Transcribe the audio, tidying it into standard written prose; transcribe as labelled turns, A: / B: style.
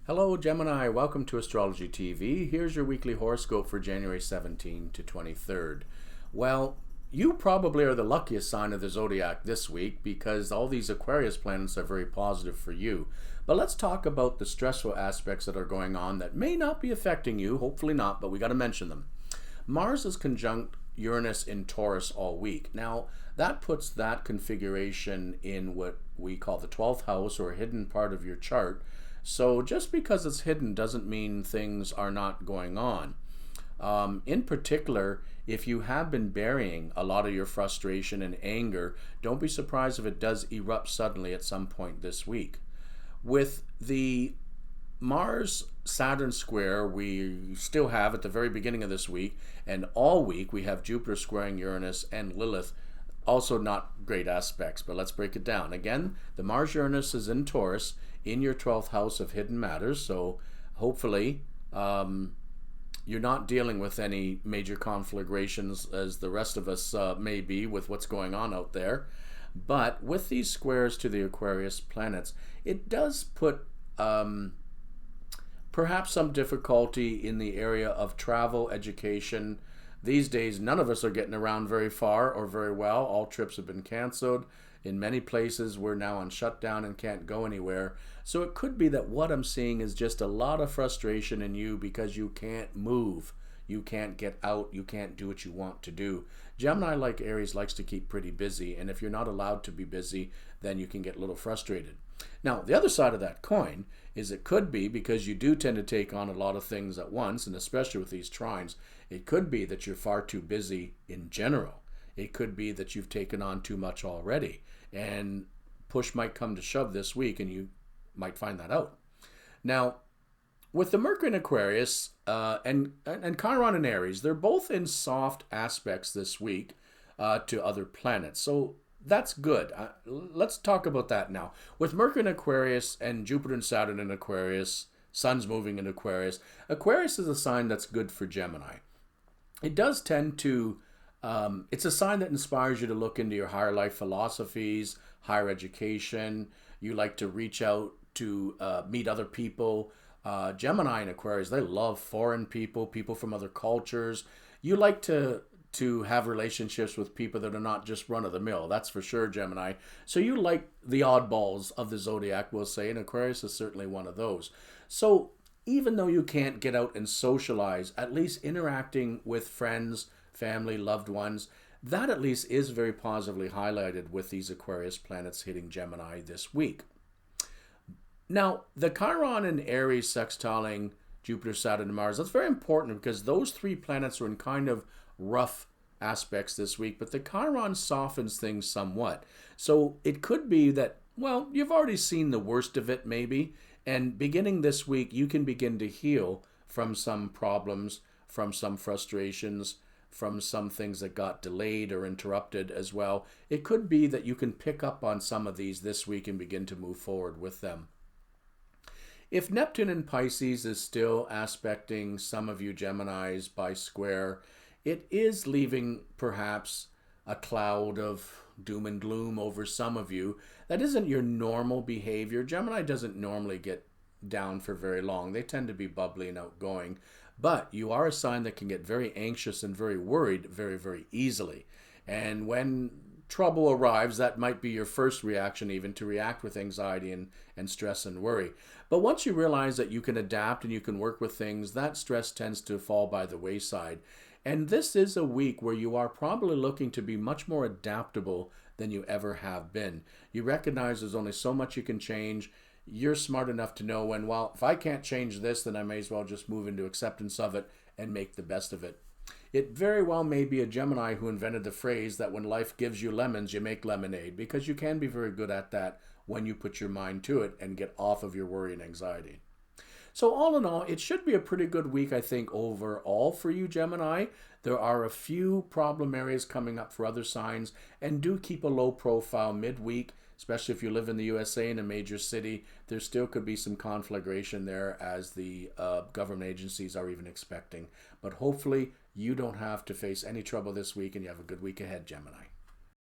A: Hello Gemini, welcome to Astrology TV. Here's your weekly horoscope for January 17 to 23rd. Well, you probably are the luckiest sign of the zodiac this week because all these Aquarius planets are very positive for you. But let's talk about the stressful aspects that are going on that may not be affecting you, hopefully not, but we got to mention them. Mars is conjunct Uranus in Taurus all week. Now, that puts that configuration in what we call the 12th house or a hidden part of your chart. So just because it's hidden doesn't mean things are not going on. In particular, if you have been burying a lot of your frustration and anger, don't be surprised if it does erupt suddenly at some point this week. With the Mars-Saturn square we still have at the very beginning of this week, and all week we have Jupiter squaring Uranus and Lilith, also not great aspects, but let's break it down. Again, the Mars-Uranus is in Taurus, in your 12th house of hidden matters, so hopefully you're not dealing with any major conflagrations as the rest of us may be with what's going on out there. But with these squares to the Aquarius planets, it does put perhaps some difficulty in the area of travel, education. These days, none of us are getting around very far or very well. All trips have been canceled. In many places, we're now on shutdown and can't go anywhere. So it could be that what I'm seeing is just a lot of frustration in you because you can't move. You can't get out. You can't do what you want to do. Gemini, like Aries, likes to keep pretty busy. And if you're not allowed to be busy, then you can get a little frustrated. Now, the other side of that coin is it could be because you do tend to take on a lot of things at once, and especially with these trines, it could be that you're far too busy in general. It could be that you've taken on too much already, and push might come to shove this week, and you might find that out. Now, with the Mercury in Aquarius and Chiron in Aries, they're both in soft aspects this week to other planets. So that's good. Let's talk about that now. With Mercury in Aquarius and Jupiter and Saturn in Aquarius, Sun's moving in Aquarius. Aquarius is a sign that's good for Gemini. It does tend to, it's a sign that inspires you to look into your higher life philosophies, higher education. You like to reach out to meet other people. Gemini and Aquarius, they love foreign people, people from other cultures. You like to have relationships with people that are not just run-of-the-mill. That's for sure, Gemini. So you like the oddballs of the zodiac, we'll say, and Aquarius is certainly one of those. So even though you can't get out and socialize, at least interacting with friends, family, loved ones, that at least is very positively highlighted with these Aquarius planets hitting Gemini this week. Now, the Chiron and Aries sextiling Jupiter, Saturn, and Mars, that's very important because those three planets are in kind of rough aspects this week, but the Chiron softens things somewhat. So it could be that, well, you've already seen the worst of it maybe, and beginning this week, you can begin to heal from some problems, from some frustrations, from some things that got delayed or interrupted as well. It could be that you can pick up on some of these this week and begin to move forward with them. If Neptune in Pisces is still aspecting some of you Geminis by square, it is leaving perhaps a cloud of doom and gloom over some of you. That isn't your normal behavior. Gemini doesn't normally get down for very long. They tend to be bubbly and outgoing. But you are a sign that can get very anxious and very worried very, very easily. And when trouble arrives, that might be your first reaction even, to react with anxiety and stress and worry. But once you realize that you can adapt and you can work with things, that stress tends to fall by the wayside. And this is a week where you are probably looking to be much more adaptable than you ever have been. You recognize there's only so much you can change. You're smart enough to know when, well, if I can't change this, then I may as well just move into acceptance of it and make the best of it. It very well may be a Gemini who invented the phrase that when life gives you lemons, you make lemonade, because you can be very good at that when you put your mind to it and get off of your worry and anxiety. So all in all, it should be a pretty good week, I think, overall for you, Gemini. There are a few problem areas coming up for other signs, and do keep a low profile midweek, especially if you live in the USA in a major city. There still could be some conflagration there as the government agencies are even expecting. But hopefully you don't have to face any trouble this week and you have a good week ahead, Gemini.